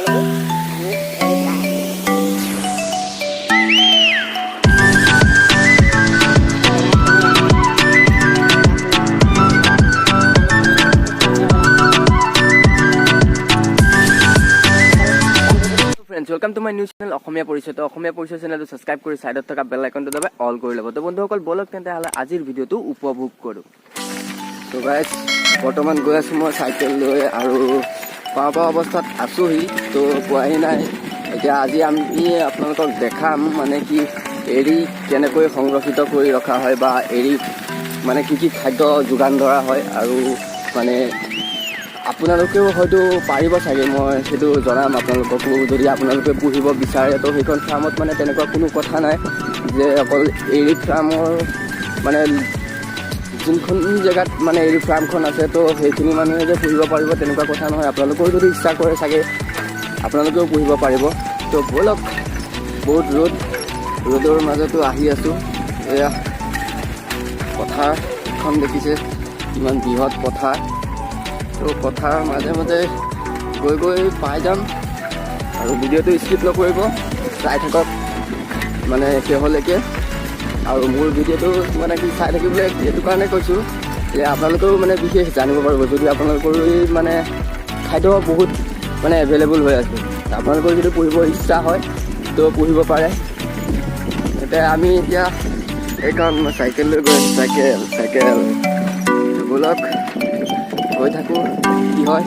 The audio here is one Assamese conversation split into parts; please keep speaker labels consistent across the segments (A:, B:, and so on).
A: Welcome to my news channel Asomiya পৰিচয় চেনেলটো সাবস্ক্ৰাইব কৰি সাইডত থকা বেল আইকনটো দবাই অল কৰি ল'ব। তো বন্ধুসকল বলক তেন্তে হলে আজিৰ ভিডিঅ'টো উপভোগ কৰো। তো গাইস বৰ্তমান গৈ আছো মই চাইকেল লৈ আৰু পাৱা অৱস্থাত আছোহি। তো পোৱাই নাই এতিয়া আজি আমি আপোনালোকক দেখাম মানে কি এৰি কেনেকৈ সংৰক্ষিত কৰি ৰখা হয় বা এৰি মানে কি খাদ্য যোগান ধৰা হয় আৰু মানে আপোনালোকেও হয়তো পাৰিব চাগে, মই সেইটো জনাম আপোনালোককো। যদি আপোনালোকে পুহিব বিচাৰে তো সেইখন ফাৰ্মত মানে তেনেকুৱা কোনো কথা নাই যে অকল এৰি ফাৰ্মৰ মানে যোনখন জেগাত মানে এৰি ফাৰ্মখন আছে তো সেইখিনি মানুহে যে পুহিব পাৰিব তেনেকুৱা কথা নহয়। আপোনালোকেও যদি ইচ্ছা কৰে চাগে আপোনালোকেও পুহিব পাৰিব। তো ব'লক, বহুত ৰ'দৰ মাজতো আহি আছোঁ। এয়া পথাৰখন দেখিছে ইমান বৃহৎ পথাৰ। তো পথাৰ মাজে মাজে গৈ পাই যাম আৰু ভিডিঅ'টো স্কিপ নকৰিব, চাই থাকক মানে শেষলৈকে। আৰু মোৰ ভিডিঅ'টো মানে কি চাই থাকিবলৈ এইটো কাৰণে কৈছোঁ যে আপোনালোকেও মানে বিশেষ জানিব পাৰিব। যদি আপোনালোকৰ মানে খাদ্য বহুত মানে এভেইলেবল হৈ আছে, আপোনালোকৰ যদি পুহিব ইচ্ছা হয় তো পুহিব পাৰে। এতিয়া আমি এতিয়া এইকাৰণ মই চাইকেল লৈ গৈ আছোঁ, চাইকেল ব'লক গৈ থাকোঁ কি হয়।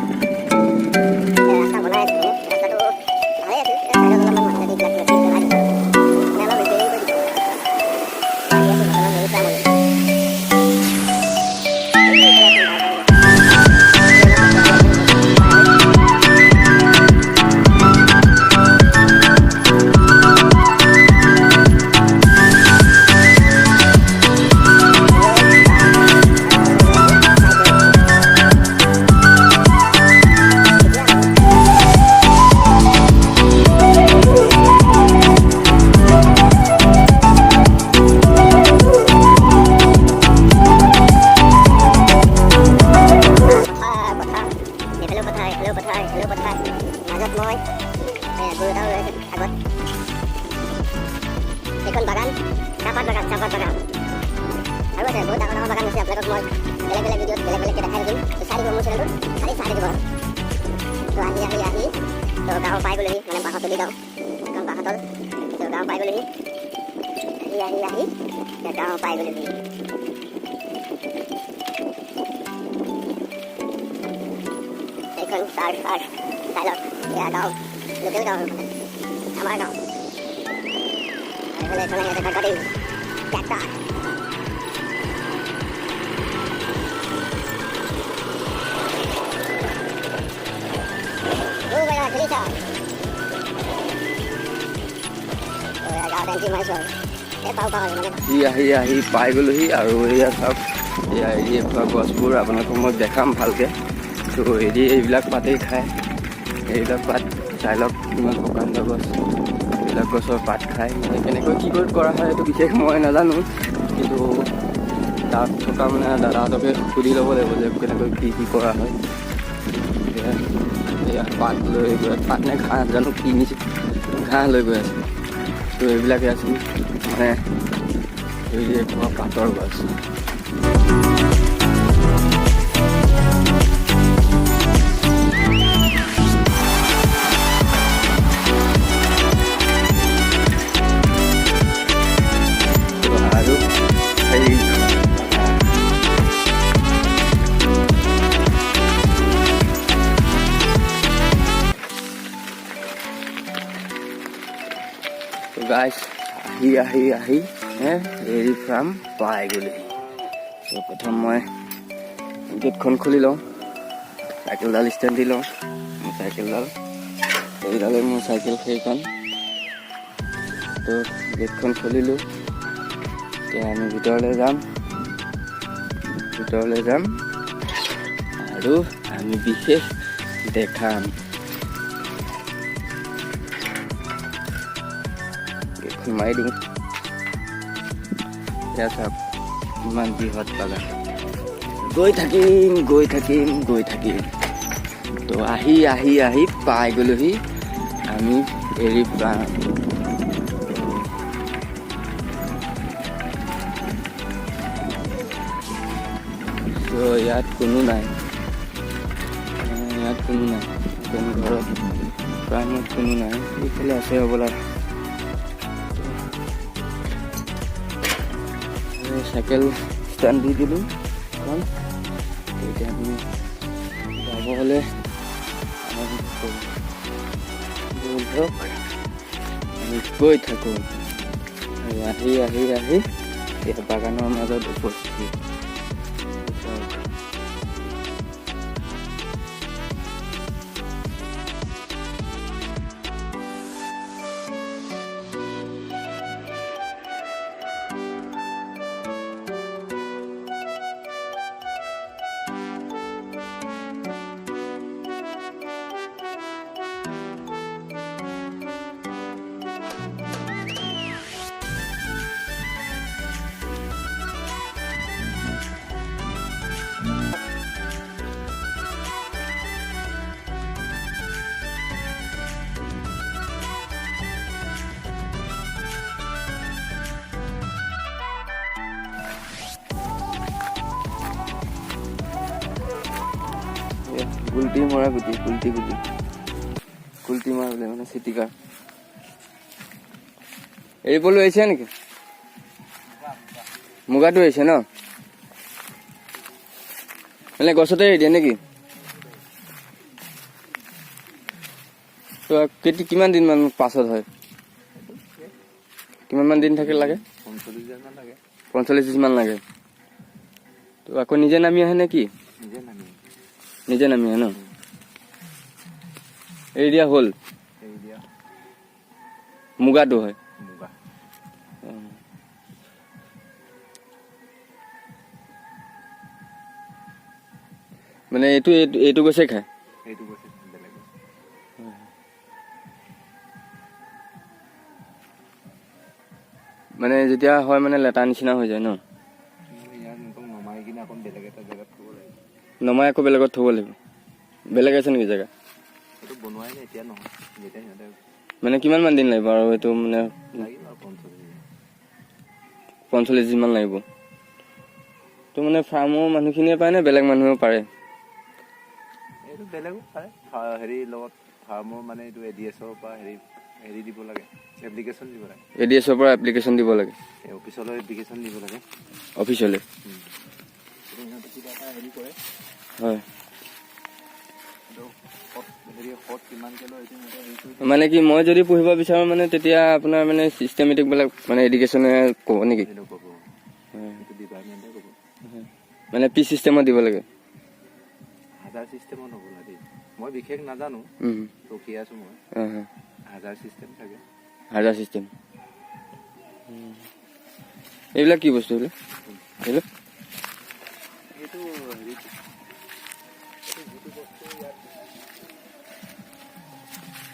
A: এখন বাগান, চাহপাত বাগান আৰু আছে বহুত ডাঙৰ বাগান আছে। আপোনালোকক মই বেলেগ ভিডিঅ'ত বেলেগকৈ দেখাই দিম। তো চাই দিব মোৰ চেনেলটো, খালি চাই দিব। তো আহি তো গাঁও পাই গ'লোহি, মানে বাঁহতলি গাঁও, এখন বাঁহতল। তো গাঁও পাই গ'লোহি, আহি গাঁও পাই গ'লোহি। এইখন চাই লওক, এয়া গাঁও, লোকেল গাঁও, আমাৰ গাঁও। এইফালে দেখা গাড়ী ট্ৰেক্টৰ। আহি পাই গ'লোহি আৰু এয়া চাওক, এয়া এৰি খোৱা গছবোৰ আপোনালোকক মই দেখাম ভালকৈ। তো এৰি এইবিলাক পাতেই খায়, এইবিলাক পাত চাই লওক ইমান প্ৰকাণ্ড গছ, এইবিলাক গছৰ পাত খায়। মানে কেনেকৈ কি কৰা হয় এইটো বিশেষ মই নাজানো, কিন্তু তাত থকা মানে দাদাহঁতকে সুধি ল'ব লাগিব যে কেনেকৈ কি কৰা হয়। এয়া পাত লৈ গৈ, পাত নে ঘাঁহ জানো কি নিছে, ঘাঁহ লৈ গৈ আছে। তো এইবিলাকে আছিল মানে এৰি খোৱা পাতৰ গছ। গাইছ আহি এৰি ফাৰ্ম পাই গ'লোহি। তো প্ৰথম মই গেটখন খুলি লওঁ, চাইকেলডাল ষ্টেণ্ড দি লওঁ। মোৰ চাইকেলডাল এইডালে মোৰ চাইকেল সেইখন। তো গেটখন খুলিলোঁ, এতিয়া আমি ভিতৰলৈ যাম আৰু আমি বিশেষ দেখাম। মাৰি দিওঁ, এয়া চাওক ইমান বৃহৎ বাগান। গৈ থাকিম। তো আহি পাই গ'লোহি আমি এৰি পাম। তো ইয়াত কোনো নাই, ঘৰত প্ৰায়মত কোনো নাই। এইফালে আছে হ'বলা। চাইকেল ষ্টেণ্ড দি দিলোঁ এখন। এতিয়া আমি যাব হ'লে আমি গৈ থাকোঁ। আহি এতিয়া বাগানৰ মাজত উপস্থিত। গুলটি মৰা গুটি, গুলটি মৰা বোলে মানে চিটিকাৰ। এৰিবলৈ আহিছে নেকি? মুগাটো আহিছে ন? মানে গছতে এৰি দিয়ে নেকি? কিমান দিন মান পাছত হয়? কিমান মান দিন থাকে লাগে? 45 দিন মান লাগে। তো আকৌ নিজে নামি আহে নেকি? নিজে নামি আহে ন? এৰি দিয়া হ'ল? মুগাটো হয়? মানে এইটো গছে খায়? মানে যেতিয়া হয় মানে লেটা নিচিনা হৈ যায় ন? নমাই আকৌ বেলেগত থব লাগিব। বেলেগ আছে নেকি জেগা? মানে কিমান মান দিন লাগিব আৰু এইটো মানে 45 দিন মান লাগিব। তো মানে ফাৰ্মৰ মানুহখিনিয়ে পায় নে বেলেগ মানুহেও পাৰে?
B: বেলেগো পাৰে। হেৰি লগত ফাৰ্মৰ মানে এইটো এডিএছৰ পৰা হেৰি দিব লাগে, এপ্লিকেশ্যন দিব লাগে।
A: এডিএছৰ পৰা এপ্লিকেশ্যন দিব লাগে?
B: অফিচলৈ এপ্লিকেশ্যন দিব লাগে।
A: অফিচলৈ?
B: কিবা এটা হেৰি কৰে।
A: হয়।
B: মানে
A: কি মই যদি পঢ়িব বিচাৰোঁ মানে তেতিয়া আপোনাৰ মানে চিষ্টেমেটিকবিলাক মানে এডুকেশ্যনে ক'ব নেকি? মানে পি চিষ্টেমত দিব লাগে?
B: হাজাৰ চিষ্টেমত হ'ব লাগে। মই বিশেষ নাজানো, ৰখি আছো মই। হাজাৰ চিষ্টেম থাকে।
A: হাজাৰ চিষ্টেম। এইবিলাক কি বস্তু এইবিলাক?
B: এইটো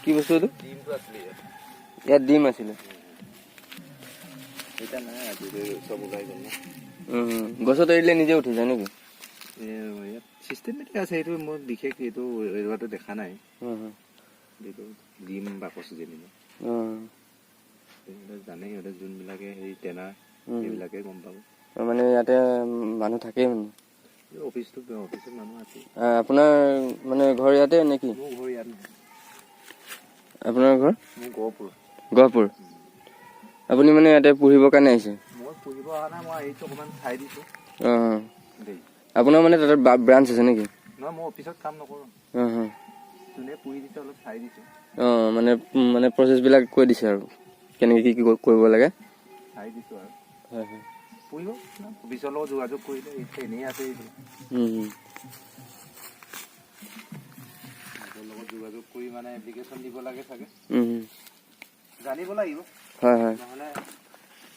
A: কি বস্তু এইটো?
B: ডিমটো আছিলে
A: ইয়াত ডিম আছিলে?
B: এতিয়া নাই, আজি চব ওলাই গ'ল ন।
A: গছত এৰিলে নিজে উঠি যায় নেকি?
B: ইয়াত চিষ্টেমেটিক আছে। এইটো মই বিশেষ এইটো এৰুৱাটো দেখা নাই। এইটো ডিম বাকচ যেনিবা জানে সিহঁতে, যোনবিলাকে হেৰি টেনা সেইবিলাকে গম পাব।
A: মানে ইয়াতে মানুহ থাকেই মানে?
B: অফিচত মানুহ আছে।
A: আপোনাৰ মানে ঘৰ ইয়াতে নেকি?
B: মোৰ ঘৰ ইয়াত নহয়।
A: আপোনাৰ ঘৰ?
B: মোৰ গহপুৰ।
A: গহপুৰ? আপুনি মানে ইয়াতে পঢ়িবৰ কাৰণে আহিছে?
B: মই পঢ়িব অহা নাই, মই আহিছোঁ অকণমান চাই দিছোঁ।
A: আপোনাৰ মানে তাতে ব্ৰাঞ্চ আছে নেকি?
B: নহয়, মই অফিচত কাম নকৰোঁ। যোনে পঢ়ি দিছে অলপ চাই দিছোঁ।
A: মানে প্ৰচেছবিলাক কৈ দিছে আৰু কেনেকৈ কি কৰিব লাগে?
B: চাই দিছোঁ আৰু। পঢ়িব অফিচৰ লগত যোগাযোগ কৰিলে এনেই আছে। লগত যোগাযোগ কৰি মানে এপ্লিকেশ্যন দিব লাগে চাগে। জানিব লাগিব। নহ'লে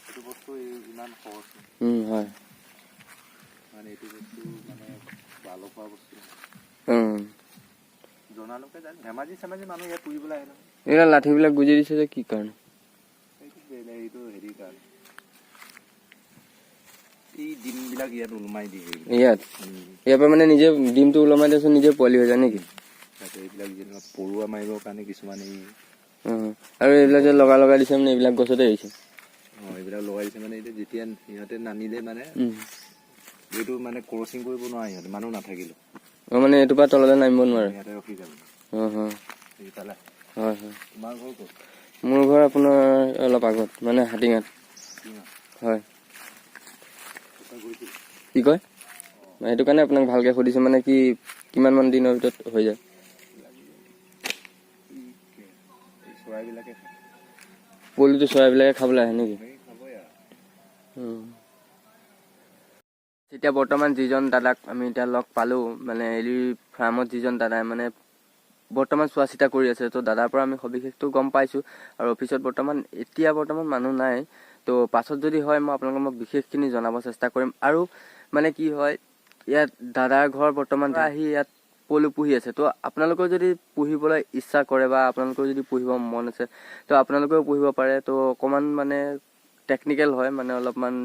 B: এইটো বস্তু ইমান সহজ
A: হয়।
B: মানে এইটো বস্তু মানে ভাল খোৱা বস্তু জনালোকে জানে। ধেমাজি চেমাজি মানুহ ইয়াত পুহিবলৈ আহে নহয়।
A: এইবিলাক লাঠিবিলাক গুজি দিছে যে কি কাৰণে?
B: এইটো হেৰি কাৰণে এই ডিমবিলাক ইয়াত ওলমাই দিয়ে।
A: ইয়াৰ পৰা মানে নিজে ডিমটো ওলমাই দিয়াচোন, নিজে পোৱালি হৈ যায় নেকি?
B: এইবিলাক যেনিবা পৰুৱা মাৰিবৰ কাৰণে কিছুমান এই
A: আৰু এইবিলাক যে লগাই দিছে মানে এইবিলাক গছতে আহিছে
B: এইবিলাক লগাই দিছে মানে এতিয়া যেতিয়া সিহঁতে নানিলে মানে এইটো মানে ক্ৰচিং কৰিব নোৱাৰে সিহঁতে মানুহ নাথাকিলে
A: মানে এইটোৰ পৰা তললৈ নামিব নোৱাৰে
B: ইয়াতে ৰখি যাব
A: হয় হয়
B: তোমাৰ ঘৰ ক'ত
A: মোৰ ঘৰ আপোনাৰ অলপ আগত মানে হাতীঙাত হয় কি কয় সেইটো কাৰণে আপোনাক ভালকে সুধিছো মানে কি কিমান মান দিনৰ ভিতৰত হৈ যায়
B: চৰাইবিলাকে
A: পলিটো চৰাইবিলাকে খাবলৈ আহে নেকি এতিয়া বৰ্তমান যিজন দাদাক আমি এতিয়া লগ পালো মানে এলি ফাৰ্মত যিজন দাদাই মানে বৰ্তমান চোৱা চিতা কৰি আছে তো দাদাৰ পৰা আমি সবিশেষটো গম পাইছো আৰু অফিচত এতিয়া বৰ্তমান মানুহ নাই তো পাছত যদি হয় মই আপোনালোকক মই বিশেষখিনি জনাব চেষ্টা কৰিম আৰু মানে কি হয় ইয়াত দাদাৰ ঘৰ বৰ্তমান আহি ইয়াত পলু পুহি আছে তো আপোনালোকেও যদি পুহিবলৈ ইচ্ছা কৰে বা আপোনালোকেও যদি পুহিব মন আছে তো আপোনালোকেও পুহিব পাৰে তো অকণমান মানে টেকনিকেল হয় মানে অলপমান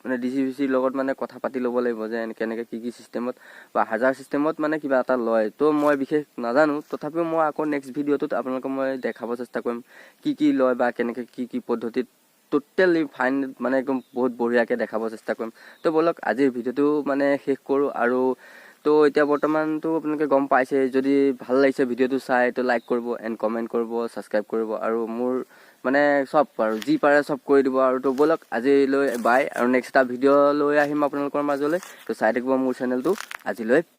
A: মানে ডিচিৰ লগত মানে কথা পাতি ল'ব লাগিব যে কেনেকৈ কি চিষ্টেমত বা হাজাৰ চিষ্টেমত মানে কিবা এটা লয় তো মই বিশেষ নাজানো তথাপিও মই আকৌ নেক্সট ভিডিঅ'টোত আপোনালোকক মই দেখাব চেষ্টা কৰিম কি লয় বা কেনেকৈ কি পদ্ধতিত টোটেলি ফাইন মানে একদম বহুত বঢ়িয়াকৈ দেখাব চেষ্টা কৰিম তো ব'লক আজিৰ ভিডিঅ'টো মানে শেষ কৰোঁ আৰু তো এতিয়া বৰ্তমানতো আপোনালোকে গম পাইছে যদি ভাল লাগিছে ভিডিঅ'টো চাই তো লাইক কৰিব এণ্ড কমেণ্ট কৰিব ছাবস্ক্ৰাইব কৰিব আৰু মোৰ মানে চব আৰু যি পাৰে চব কৰি দিব আৰু তো ব'লক আজিলৈ বাই আৰু নেক্সট এটা ভিডিঅ' লৈ আহিম আপোনালোকৰ মাজলৈ তো চাই থাকিব মোৰ চেনেলটো আজিলৈ